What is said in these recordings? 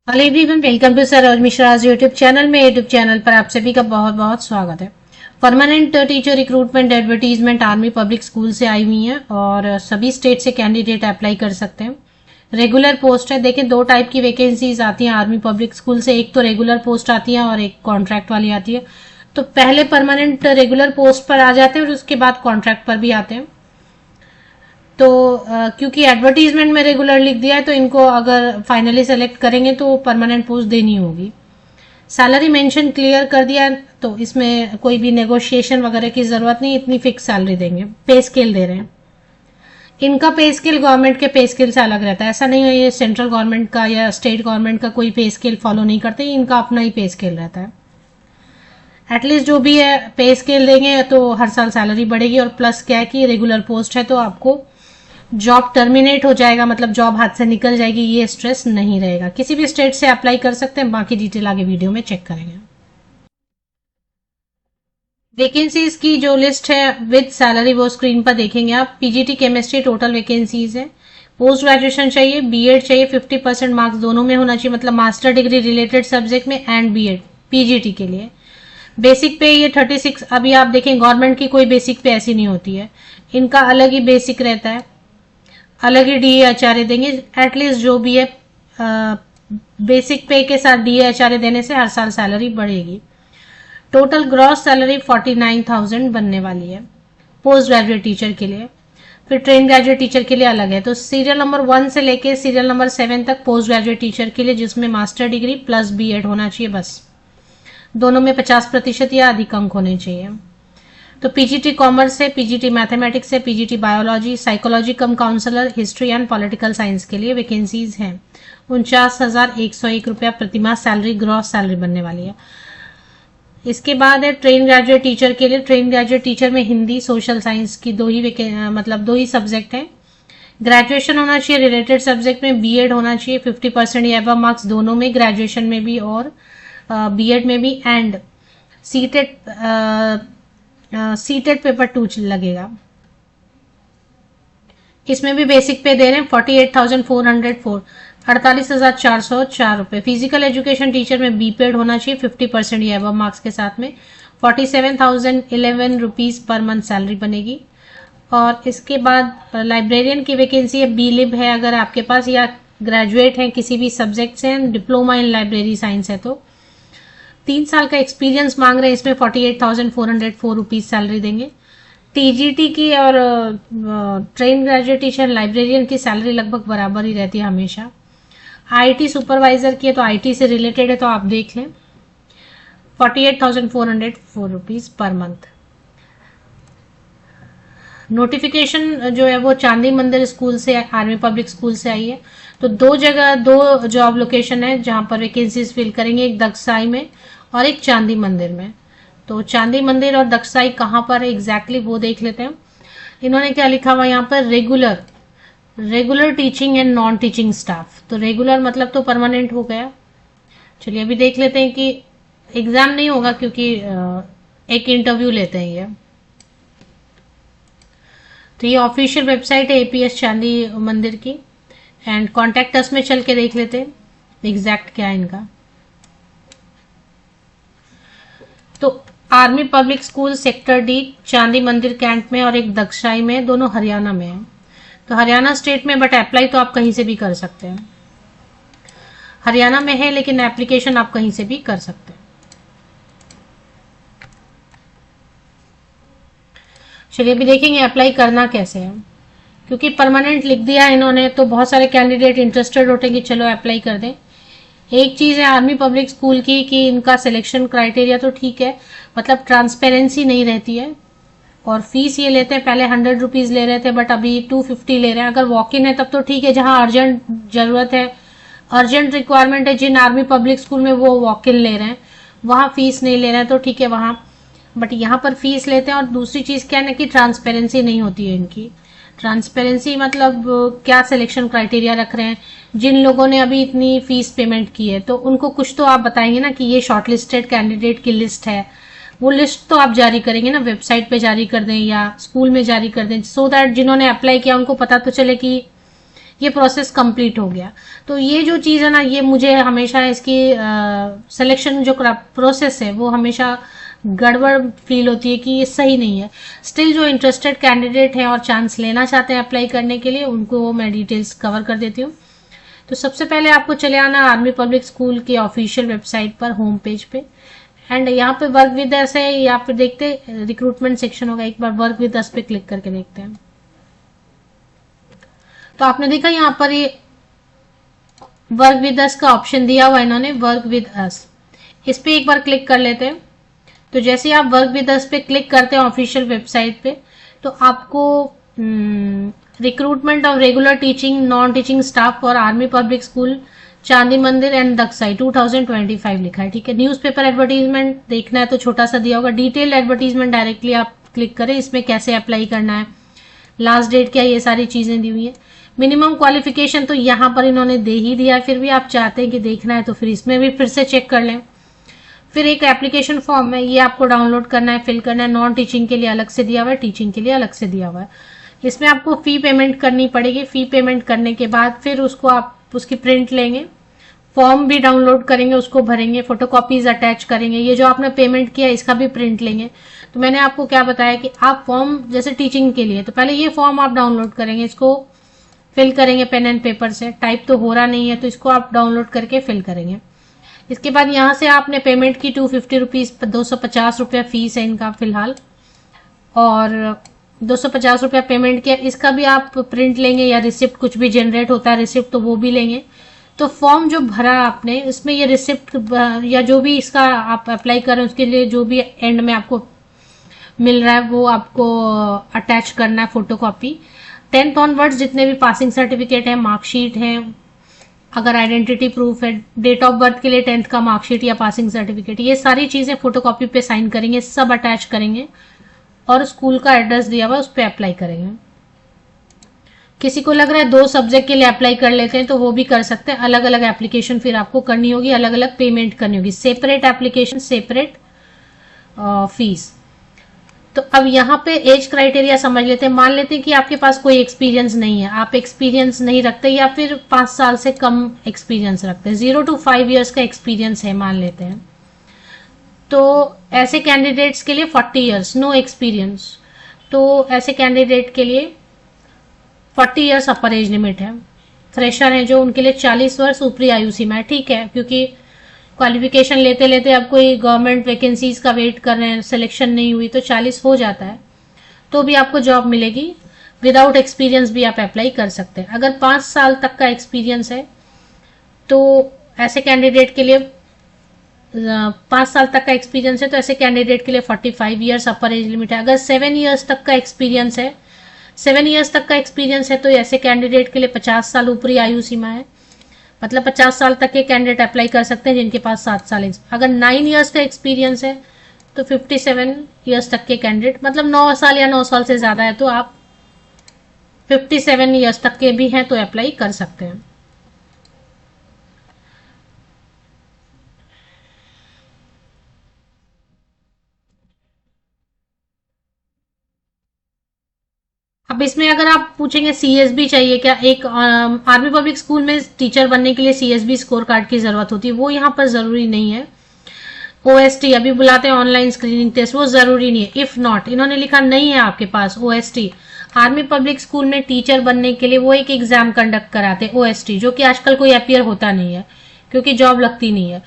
Hello everyone, welcome to Saroj Mishra YouTube channel में। YouTube channel पर आप सभी का बहुत बहुत स्वागत है। Permanent teacher recruitment advertisement army public school से आई हुई है और सभी स्टेट से कैंडिडेट अप्लाई कर सकते हैं। रेगुलर पोस्ट है। देखें, दो टाइप की वैकेंसीज आती हैं आर्मी पब्लिक स्कूल से। एक तो रेगुलर पोस्ट आती है और एक कॉन्ट्रैक्ट वाली आती है। तो पहले परमानेंट रेगुलर पोस्ट पर आ जाते हैं और उसके बाद कॉन्ट्रैक्ट पर भी आते हैं। तो क्योंकि एडवर्टीजमेंट में रेगुलर लिख दिया है तो इनको अगर फाइनली सेलेक्ट करेंगे तो परमानेंट पोस्ट देनी होगी। सैलरी मेंशन क्लियर कर दिया है तो इसमें कोई भी नेगोशिएशन वगैरह की जरूरत नहीं, इतनी फिक्स सैलरी देंगे। पे स्केल दे रहे हैं। इनका पे स्केल गवर्नमेंट के पे स्केल से अलग रहता है। ऐसा नहीं है ये सेंट्रल गवर्नमेंट का या स्टेट गवर्नमेंट का कोई पे स्केल फॉलो नहीं करते, इनका अपना ही पे स्केल रहता है। एटलीस्ट जो भी है पे स्केल देंगे तो हर साल सैलरी बढ़ेगी। और प्लस क्या है कि रेगुलर पोस्ट है तो आपको जॉब टर्मिनेट हो जाएगा, मतलब जॉब हाथ से निकल जाएगी, ये स्ट्रेस नहीं रहेगा। किसी भी स्टेट से अप्लाई कर सकते हैं। बाकी डिटेल आगे वीडियो में चेक करेंगे। वैकेंसीज की जो लिस्ट है विद सैलरी वो स्क्रीन पर देखेंगे आप। पीजीटी केमिस्ट्री टोटल वैकेंसीज है। पोस्ट ग्रेजुएशन चाहिए, बीएड चाहिए, 50% मार्क्स दोनों में होना चाहिए, मतलब मास्टर डिग्री रिलेटेड सब्जेक्ट में एंड बीएड पीजीटी के लिए। बेसिक पे ये 36। अभी आप देखें गवर्नमेंट की कोई बेसिक पे ऐसी नहीं होती है, इनका अलग ही बेसिक रहता है, अलग ही डीए आचार्य देंगे। एटलीस्ट जो भी है बेसिक पे के साथ डीए आचार्य देने से हर साल सैलरी बढ़ेगी। टोटल ग्रॉस सैलरी 49,000 बनने वाली है पोस्ट ग्रेजुएट टीचर के लिए। फिर ट्रेन ग्रेजुएट टीचर के लिए अलग है। तो सीरियल नंबर 1 से लेके सीरियल नंबर 7 तक पोस्ट ग्रेजुएट टीचर के लिए, जिसमें मास्टर डिग्री प्लस बीएड होना चाहिए बस। दोनों में 50% या अधिक अंक होने चाहिए। तो पीजीटी कॉमर्स है, पीजीटी मैथमेटिक्स है, PGT biology, psychology cum counsellor, history and political science के लिए वैकेंसीज हैं। 49,101 रुपया प्रतिमाह सैलरी ग्रॉस सैलरी बनने वाली है। इसके बाद है ट्रेन ग्रेजुएट टीचर के लिए। ट्रेन ग्रेजुएट टीचर में हिंदी सोशल साइंस की दो ही सब्जेक्ट हैं। ग्रेजुएशन होना चाहिए रिलेटेड सब्जेक्ट में, बीएड होना चाहिए, 50% या अबव मार्क्स दोनों में, ग्रेजुएशन में भी और बीएड में भी। एंड सीटेड पेपर 2 लगेगा। इसमें भी बेसिक पे दे रहे हैं 48,404 48,404 रुपए। फिजिकल एजुकेशन टीचर में बीपेड होना चाहिए, 50% या अबव मार्क्स के साथ में, 47,011 रुपीज पर मंथ सैलरी बनेगी। और इसके बाद लाइब्रेरियन की वैकेंसी है, बी लिब है अगर आपके पास, या ग्रेजुएट है किसी भी सब्जेक्ट से, डिप्लोमा इन लाइब्रेरी साइंस है तो 3 साल का एक्सपीरियंस मांग रहे हैं। इसमें 48,404 रुपीज सैलरी देंगे। टीजीटी की और ट्रेन ग्रेजुएट टीचर लाइब्रेरियन की सैलरी लगभग बराबर ही रहती है हमेशा। आईटी सुपरवाइजर की है तो आईटी से रिलेटेड है तो आप देख लें, 48,404 रुपीज पर मंथ। नोटिफिकेशन जो है वो चांदी मंदिर स्कूल से, आर्मी पब्लिक स्कूल से आई है। तो दो जॉब लोकेशन है जहां पर वैकेंसीज फिल करेंगे, एक दक्षाई में और एक चांदी मंदिर में। तो चांदी मंदिर और दक्षाई कहां पर है एग्जैक्टली वो देख लेते हैं। इन्होंने क्या लिखा हुआ यहाँ पर, regular teaching and non teaching staff. तो रेगुलर मतलब तो परमानेंट हो गया। चलिए अभी देख लेते हैं कि एग्जाम नहीं होगा क्योंकि एक इंटरव्यू लेते हैं ये। तो ये ऑफिशियल वेबसाइट है एपीएस चांदी मंदिर की। एंड कॉन्टेक्ट अस में चल के देख लेते हैं एग्जैक्ट क्या है इनका। तो army public school sector D, चांदी मंदिर कैंट में और एक दक्षाई में, दोनों हरियाणा में है। तो हरियाणा स्टेट में, बट अप्लाई तो आप कहीं से भी कर सकते हैं। हरियाणा में है लेकिन एप्लीकेशन आप कहीं से भी कर सकते हैं। चलिए अभी देखेंगे अप्लाई करना कैसे है। क्योंकि परमानेंट लिख दिया है इन्होंने तो बहुत सारे कैंडिडेट इंटरेस्टेड होते हैं कि चलो अप्लाई कर दें। एक चीज है आर्मी पब्लिक स्कूल की कि इनका सिलेक्शन क्राइटेरिया तो ठीक है, मतलब ट्रांसपेरेंसी नहीं रहती है। और फीस ये लेते हैं, पहले 100 रुपीज ले रहे थे बट अभी 250 ले रहे हैं। अगर वॉक इन है तब तो ठीक है, जहां अर्जेंट जरूरत है, अर्जेंट रिक्वायरमेंट है, जिन आर्मी पब्लिक स्कूल में वो वॉक इन ले रहे हैं, वहां फीस नहीं ले रहे हैं तो ठीक है वहां। बट यहाँ पर फीस लेते हैं। और दूसरी चीज क्या है ना कि ट्रांसपेरेंसी नहीं होती है इनकी। ट्रांसपेरेंसी मतलब क्या सिलेक्शन क्राइटेरिया रख रहे हैं, जिन लोगों ने अभी इतनी फीस पेमेंट की है तो उनको कुछ तो आप बताएंगे ना कि ये शॉर्टलिस्टेड कैंडिडेट की लिस्ट है। वो लिस्ट तो आप जारी करेंगे ना, वेबसाइट पे जारी कर दें या स्कूल में जारी कर दें, सो दैट जिन्होंने अप्लाई किया उनको पता तो चले कि ये प्रोसेस कंप्लीट हो गया। तो ये जो चीज़ है ना, ये मुझे हमेशा इसकी सिलेक्शन जो प्रोसेस है वो हमेशा गड़बड़ फील होती है कि ये सही नहीं है। स्टिल जो इंटरेस्टेड कैंडिडेट हैं और चांस लेना चाहते हैं अप्लाई करने के लिए, उनको मैं डिटेल्स कवर कर देती हूँ। तो सबसे पहले आपको चले आना आर्मी पब्लिक स्कूल की ऑफिशियल वेबसाइट पर, होम पेज पे, एंड यहाँ पे वर्क विद अस है, यहाँ पे देखते रिक्रूटमेंट सेक्शन होगा, एक बार वर्क विद अस पे क्लिक करके देखते हैं। तो आपने देखा यहाँ पर ये वर्क विद अस का ऑप्शन दिया हुआ है इन्होंने, वर्क विद अस, इस पे एक बार क्लिक कर लेते हैं। तो जैसे आप वर्क विद अस पे क्लिक करते हैं ऑफिशियल वेबसाइट पे, तो आपको recruitment of regular teaching non teaching staff for army public school Chandi मंदिर एंड दक्साई 2025 लिखा है, ठीक है। न्यूज़पेपर एडवर्टीजमेंट देखना है तो छोटा सा दिया होगा, डिटेल्ड एडवर्टीजमेंट डायरेक्टली आप क्लिक करें, इसमें कैसे अप्लाई करना है, लास्ट डेट क्या, ये सारी चीजें दी हुई है। मिनिमम क्वालिफिकेशन तो यहाँ पर इन्होंने दे ही दिया, फिर भी आप चाहते हैं कि देखना है तो फिर इसमें भी फिर से चेक कर लें। फिर एक एप्लीकेशन फॉर्म है, ये आपको डाउनलोड करना है, फिल करना है। नॉन टीचिंग के लिए अलग से दिया हुआ है, टीचिंग के लिए अलग से दिया हुआ है। इसमें आपको फी पेमेंट करनी पड़ेगी। फी पेमेंट करने के बाद फिर उसको आप उसकी प्रिंट लेंगे, फॉर्म भी डाउनलोड करेंगे, उसको भरेंगे, फोटोकॉपीज अटैच करेंगे। ये जो आपने पेमेंट किया इसका भी प्रिंट लेंगे। तो मैंने आपको क्या बताया कि आप फॉर्म जैसे टीचिंग के लिए, तो पहले ये फॉर्म आप डाउनलोड करेंगे, इसको फिल करेंगे पेन एंड पेपर से। टाइप तो हो रहा नहीं है तो इसको आप डाउनलोड करके फिल करेंगे। इसके बाद यहाँ से आपने पेमेंट की 250 रुपीज, 250 रुपया फीस है इनका फिलहाल, और 250 रुपया पेमेंट किया। इसका भी आप प्रिंट लेंगे या रिसिप्ट, कुछ भी जनरेट होता है रिसिप्ट तो वो भी लेंगे। तो फॉर्म जो भरा आपने, इसमें ये रिसिप्ट या जो भी इसका आप अप्लाई कर रहे हैं उसके लिए जो भी एंड में आपको मिल रहा है वो आपको अटैच करना है, फोटोकॉपी। 10th ऑनवर्ड्स जितने भी पासिंग सर्टिफिकेट है, मार्कशीट है, अगर आइडेंटिटी प्रूफ है, डेट ऑफ बर्थ के लिए 10th का मार्कशीट या पासिंग सर्टिफिकेट, ये सारी चीजें फोटोकॉपी पे साइन करेंगे, सब अटैच करेंगे और स्कूल का एड्रेस दिया हुआ उस पर अप्लाई करेंगे। किसी को लग रहा है 2 सब्जेक्ट के लिए अप्लाई कर लेते हैं तो वो भी कर सकते हैं। अलग अलग एप्लीकेशन फिर आपको करनी होगी, अलग अलग पेमेंट करनी होगी, सेपरेट एप्लीकेशन सेपरेट फीस। तो अब यहाँ पे एज क्राइटेरिया समझ लेते हैं। मान लेते हैं कि आपके पास कोई एक्सपीरियंस नहीं है, आप एक्सपीरियंस नहीं रखते या फिर 5 साल से कम एक्सपीरियंस रखते हैं, 0 to 5 ईयर्स का एक्सपीरियंस है मान लेते हैं, तो ऐसे कैंडिडेट्स के लिए 40 ईयर्स, नो एक्सपीरियंस, तो ऐसे कैंडिडेट के लिए 40 ईयर्स अपर एज लिमिट है। फ्रेशर हैं जो, उनके लिए 40 वर्ष ऊपरी आयु सीमा है, ठीक है, क्योंकि क्वालिफिकेशन लेते लेते अब कोई गवर्नमेंट वैकेंसीज का वेट कर रहे हैं, सिलेक्शन नहीं हुई तो 40 हो जाता है, तो भी आपको जॉब मिलेगी। विदाउट एक्सपीरियंस भी आप अप्लाई कर सकते हैं। अगर 5 साल तक का एक्सपीरियंस है तो ऐसे कैंडिडेट के लिए 5 साल तक का एक्सपीरियंस है तो ऐसे कैंडिडेट के लिए 45 ईयर्स अपर एज लिमिट है। अगर 7 ईयर्स तक का एक्सपीरियंस है, 7 ईयर्स तक का एक्सपीरियंस है तो ऐसे कैंडिडेट के लिए 50 साल ऊपरी आयु सीमा है, मतलब 50 साल तक के कैंडिडेट अप्लाई कर सकते हैं जिनके पास 7 साल। अगर 9 ईयर्स का एक्सपीरियंस है तो 57 ईयर्स तक के कैंडिडेट, मतलब 9 साल या 9 साल से ज्यादा है तो आप 57 ईयर्स तक के भी हैं तो अप्लाई कर सकते हैं। अब इसमें अगर आप पूछेंगे सीएसबी चाहिए क्या, एक आर्मी पब्लिक स्कूल में टीचर बनने के लिए सीएसबी स्कोर कार्ड की जरूरत होती है, वो यहाँ पर जरूरी नहीं है। ओएसटी अभी बुलाते हैं ऑनलाइन स्क्रीनिंग टेस्ट, वो जरूरी नहीं है। इफ नॉट, इन्होंने लिखा नहीं है आपके पास ओएसटी, आर्मी पब्लिक स्कूल में टीचर बनने के लिए वो एक एग्जाम कंडक्ट कराते हैं ओएसटी, जो कि आजकल कोई अपीयर होता नहीं है क्योंकि जॉब लगती नहीं है,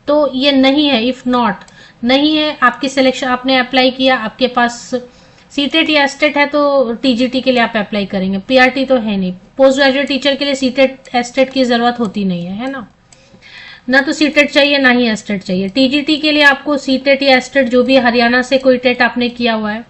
तो ये नहीं है। इफ नॉट नहीं है, आपकी सिलेक्शन, आपने अप्लाई किया, आपके पास सीटेट या एस्टेट है तो टीजीटी के लिए आप अप्लाई करेंगे, पीआरटी तो है नहीं। पोस्ट ग्रेजुएट टीचर के लिए सीटेट एस्टेट की जरूरत होती नहीं है ना तो सीटेट चाहिए ना ही एस्टेट चाहिए। टीजीटी के लिए आपको सीटेट या एस्टेट जो भी हरियाणा से कोई टेट आपने किया हुआ है,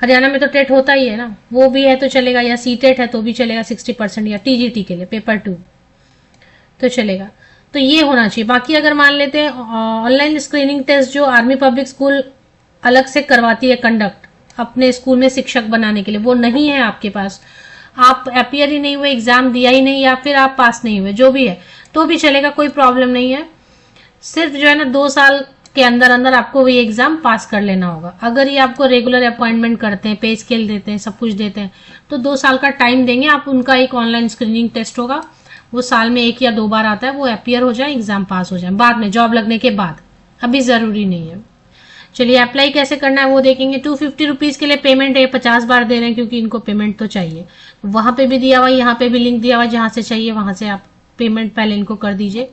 हरियाणा में तो टेट होता ही है ना, वो भी है तो चलेगा, या सीटेट है तो भी चलेगा 60%, या टीजीटी के लिए पेपर 2 तो चलेगा। तो ये होना चाहिए। बाकी अगर मान लेते हैं ऑनलाइन स्क्रीनिंग टेस्ट जो आर्मी पब्लिक स्कूल अलग से करवाती है कंडक्ट अपने स्कूल में शिक्षक बनाने के लिए, वो नहीं है आपके पास, आप अपीयर ही नहीं हुए, एग्जाम दिया ही नहीं, या फिर आप पास नहीं हुए, जो भी है तो भी चलेगा, कोई प्रॉब्लम नहीं है। सिर्फ जो है ना 2 साल के अंदर अंदर आपको ये एग्जाम पास कर लेना होगा। अगर ये आपको रेगुलर अपॉइंटमेंट करते हैं, पे स्केल देते हैं, सब कुछ देते हैं, तो 2 साल का टाइम देंगे आप। उनका एक ऑनलाइन स्क्रीनिंग टेस्ट होगा, वो साल में 1 या 2 बार आता है, वो अपीयर हो जाए, एग्जाम पास हो जाए बाद में, जॉब लगने के बाद, अभी जरूरी नहीं है। चलिए अप्लाई कैसे करना है वो देखेंगे। 250 रुपीज के लिए पेमेंट है, 50 बार दे रहे हैं क्योंकि इनको पेमेंट तो चाहिए। वहां पे भी दिया हुआ, यहाँ पे भी लिंक दिया हुआ, जहां से चाहिए वहां से आप पेमेंट पहले इनको कर दीजिए।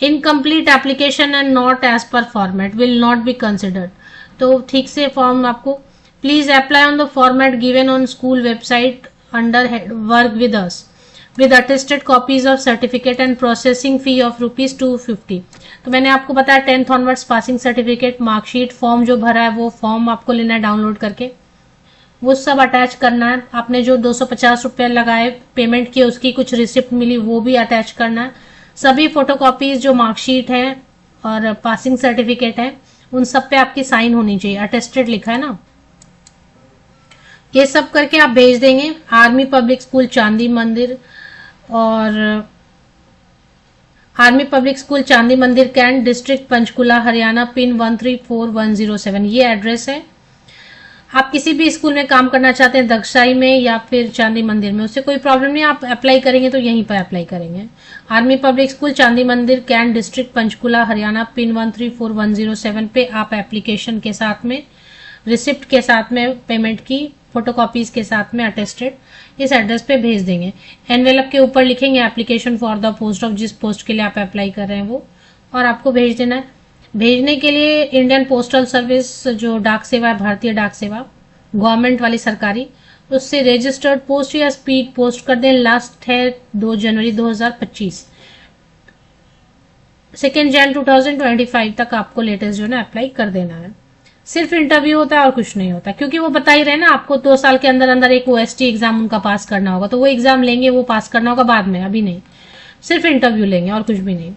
Incomplete application and not as per format will not be considered. तो ठीक से फॉर्म आपको, please apply on the format given on school website under work with us with attested copies of certificate and processing fee of ₹250। तो मैंने आपको बताया 10th onwards passing certificate, marksheet, form जो भरा है वो फॉर्म आपको लेना है डाउनलोड करके, वो सब अटैच करना है। आपने जो 250 रुपये लगाए पेमेंट की, उसकी कुछ रिसिप्ट मिली वो भी अटैच करना है। सभी फोटोकॉपीज जो मार्कशीट है और पासिंग सर्टिफिकेट है उन सब पे आपकी साइन होनी चाहिए, अटेस्टेड लिखा है ना। ये सब करके आप भेज देंगे आर्मी पब्लिक स्कूल चांदी मंदिर, और army public school Chandi Mandir Cantt, district Panchkula, Haryana, pin 134107। ये एड्रेस है। आप किसी भी स्कूल में काम करना चाहते हैं, दक्षाई में या फिर चांदी मंदिर में, उससे कोई प्रॉब्लम नहीं, आप अप्लाई करेंगे तो यहीं पर अप्लाई करेंगे। Army public school Chandi Mandir Cantt, district Panchkula, Haryana, pin 134107 पे आप एप्लीकेशन के साथ में, रिसिप्ट के साथ में, पेमेंट की फोटोकॉपीज के साथ में अटेस्टेड, इस एड्रेस पे भेज देंगे। एनवेलप के ऊपर लिखेंगे application for the post of, जिस पोस्ट के लिए आप अप्लाई कर रहे हैं वो, और आपको भेज देना है। भेजने के लिए इंडियन पोस्टल सर्विस जो डाक सेवा है, भारतीय डाक सेवा गवर्नमेंट वाली सरकारी, उससे रजिस्टर्ड पोस्ट या स्पीड पोस्ट कर दें। लास्ट है 2 जनवरी 2025, 2 जनवरी 2025 तक आपको लेटेस्ट जो है ना अप्लाई कर देना है। सिर्फ इंटरव्यू होता है और कुछ नहीं होता, क्योंकि वो बता ही रहे ना आपको 2 साल के अंदर अंदर एक OST एग्जाम उनका पास करना होगा, तो वो एग्जाम लेंगे, वो पास करना होगा बाद में, अभी नहीं, सिर्फ इंटरव्यू लेंगे और कुछ भी नहीं।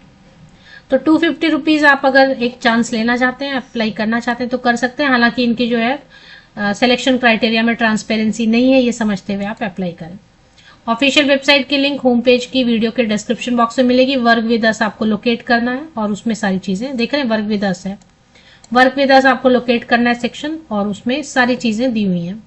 तो 250 रुपीज आप अगर एक चांस लेना चाहते हैं, अप्लाई करना चाहते हैं तो कर सकते हैं। हालांकि इनकी जो है सिलेक्शन क्राइटेरिया में ट्रांसपेरेंसी नहीं है, ये समझते हुए आप अप्लाई करें। ऑफिशियल वेबसाइट की लिंक होम पेज की वीडियो के डिस्क्रिप्शन बॉक्स में मिलेगी। वर्क विद अस आपको लोकेट करना है और उसमें सारी चीजें देख रहे हैं, वर्क विद अस है, वर्क विद अस आपको लोकेट करना है सेक्शन, और उसमें सारी चीजें दी हुई हैं।